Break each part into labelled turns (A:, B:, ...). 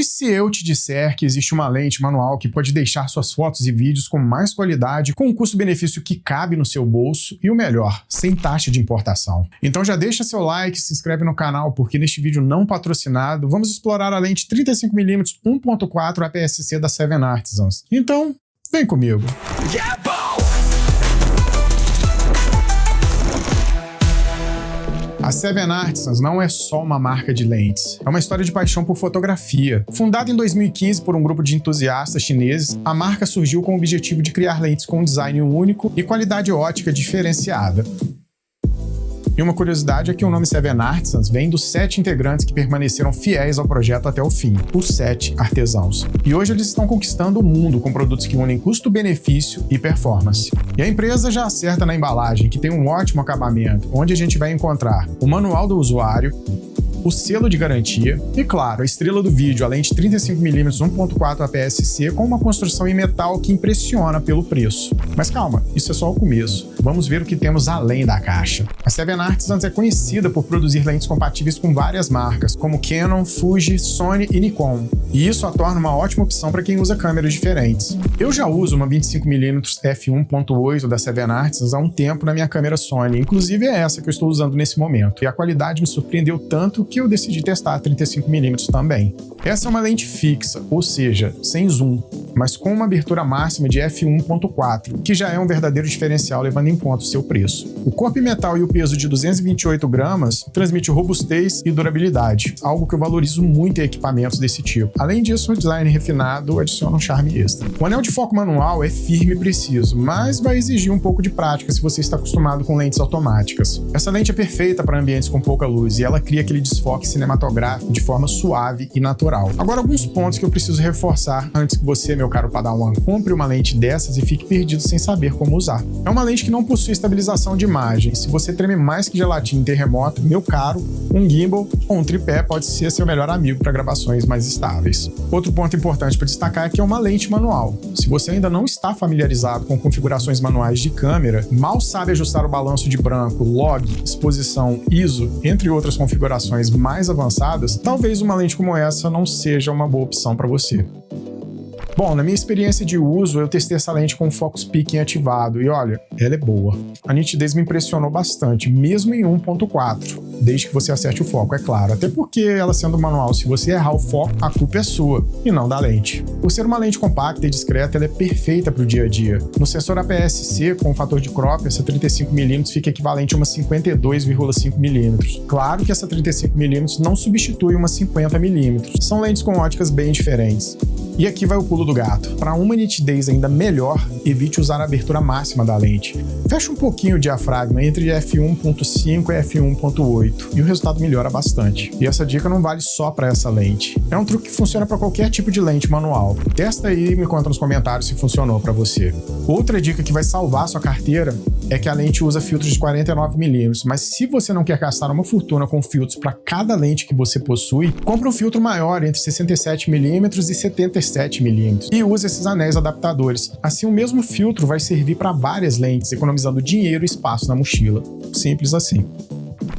A: E se eu te disser que existe uma lente manual que pode deixar suas fotos e vídeos com mais qualidade, com um custo-benefício que cabe no seu bolso e o melhor, sem taxa de importação? Então já deixa seu like, se inscreve no canal, porque neste vídeo não patrocinado, vamos explorar a lente 35mm 1.4 APS-C da Seven Artisans. Então, vem comigo! A Seven Artisans não é só uma marca de lentes, é uma história de paixão por fotografia. Fundada em 2015 por um grupo de entusiastas chineses, a marca surgiu com o objetivo de criar lentes com um design único e qualidade ótica diferenciada. E uma curiosidade é que o nome Seven Artisans vem dos 7 integrantes que permaneceram fiéis ao projeto até o fim, os 7 artesãos. E hoje eles estão conquistando o mundo com produtos que unem custo-benefício e performance. E a empresa já acerta na embalagem, que tem um ótimo acabamento, onde a gente vai encontrar o manual do usuário, o selo de garantia e, claro, a estrela do vídeo, a lente 35mm 1.4 APS-C com uma construção em metal que impressiona pelo preço. Mas calma, isso é só o começo. Vamos ver o que temos além da caixa. A Seven Artisans é conhecida por produzir lentes compatíveis com várias marcas, como Canon, Fuji, Sony e Nikon. E isso a torna uma ótima opção para quem usa câmeras diferentes. Eu já uso uma 25mm f1.8 da Seven Artisans há um tempo na minha câmera Sony, inclusive é essa que eu estou usando nesse momento. E a qualidade me surpreendeu tanto que eu decidi testar a 35mm também. Essa é uma lente fixa, ou seja, sem zoom, mas com uma abertura máxima de f1.4, que já é um verdadeiro diferencial levando em conta o seu preço. O corpo em metal e o peso de 228 gramas transmite robustez e durabilidade, algo que eu valorizo muito em equipamentos desse tipo. Além disso, o design refinado adiciona um charme extra. O anel de foco manual é firme e preciso, mas vai exigir um pouco de prática se você está acostumado com lentes automáticas. Essa lente é perfeita para ambientes com pouca luz e ela cria aquele desfoque cinematográfico de forma suave e natural. Agora, alguns pontos que eu preciso reforçar antes que você, meu caro Padawan, compre uma lente dessas e fique perdido sem saber como usar. É uma lente que não possui estabilização de imagem. Se você treme mais que gelatina em terremoto, meu caro, um gimbal ou um tripé pode ser seu melhor amigo para gravações mais estáveis. Outro ponto importante para destacar é que é uma lente manual. Se você ainda não está familiarizado com configurações manuais de câmera, mal sabe ajustar o balanço de branco, log, exposição, ISO, entre outras configurações mais avançadas, talvez uma lente como essa não seja uma boa opção para você. Bom, na minha experiência de uso, eu testei essa lente com o Focus Peaking ativado e olha, ela é boa. A nitidez me impressionou bastante, mesmo em 1.4, desde que você acerte o foco, é claro. Até porque ela sendo manual, se você errar o foco, a culpa é sua e não da lente. Por ser uma lente compacta e discreta, ela é perfeita para o dia a dia. No sensor APS-C, com o fator de crop, essa 35mm fica equivalente a uma 52,5mm. Claro que essa 35mm não substitui uma 50mm. São lentes com óticas bem diferentes. E aqui vai o pulo do gato. Para uma nitidez ainda melhor, evite usar a abertura máxima da lente. Feche um pouquinho o diafragma entre f1.5 e f1.8 e o resultado melhora bastante. E essa dica não vale só para essa lente. É um truque que funciona para qualquer tipo de lente manual. Testa aí e me conta nos comentários se funcionou para você. Outra dica que vai salvar sua carteira é que a lente usa filtros de 49mm, mas se você não quer gastar uma fortuna com filtros para cada lente que você possui, compre um filtro maior entre 67mm e 77mm e use esses anéis adaptadores. Assim, o mesmo filtro vai servir para várias lentes, economizando dinheiro e espaço na mochila. Simples assim.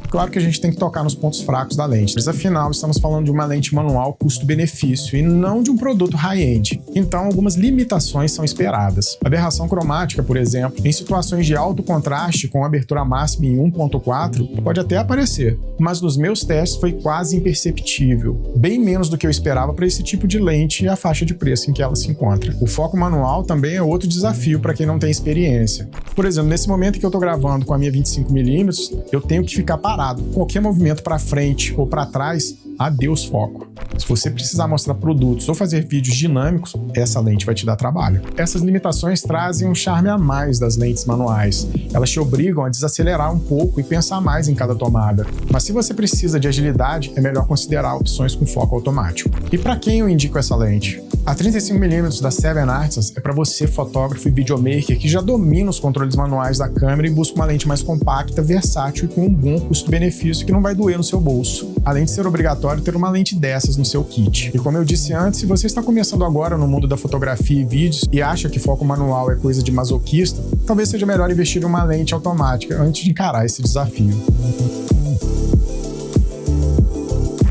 A: Claro que a gente tem que tocar nos pontos fracos da lente, mas afinal estamos falando de uma lente manual custo-benefício e não de um produto high-end. Então algumas limitações são esperadas. Aberração cromática, por exemplo, em situações de alto contraste com abertura máxima em 1.4 pode até aparecer, mas nos meus testes foi quase imperceptível, bem menos do que eu esperava para esse tipo de lente e a faixa de preço em que ela se encontra. O foco manual também é outro desafio para quem não tem experiência. Por exemplo, nesse momento que eu estou gravando com a minha 25mm, eu tenho que ficar parado. Qualquer movimento para frente ou para trás, adeus foco. Se você precisar mostrar produtos ou fazer vídeos dinâmicos, essa lente vai te dar trabalho. Essas limitações trazem um charme a mais das lentes manuais. Elas te obrigam a desacelerar um pouco e pensar mais em cada tomada. Mas se você precisa de agilidade, é melhor considerar opções com foco automático. E para quem eu indico essa lente? A 35mm da Seven Artisans é para você, fotógrafo e videomaker que já domina os controles manuais da câmera e busca uma lente mais compacta, versátil e com um bom custo-benefício que não vai doer no seu bolso. Além de ser obrigatório ter uma lente dessas no seu kit. E como eu disse antes, se você está começando agora no mundo da fotografia e vídeos e acha que foco manual é coisa de masoquista, talvez seja melhor investir em uma lente automática antes de encarar esse desafio.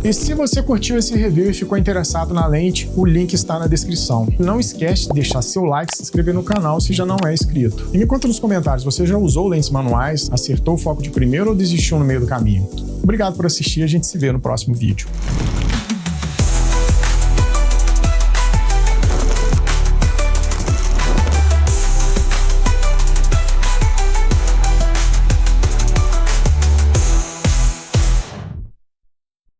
A: E se você curtiu esse review e ficou interessado na lente, o link está na descrição. Não esquece de deixar seu like e se inscrever no canal se já não é inscrito. E me conta nos comentários, você já usou lentes manuais, acertou o foco de primeiro ou desistiu no meio do caminho? Obrigado por assistir, a gente se vê no próximo vídeo.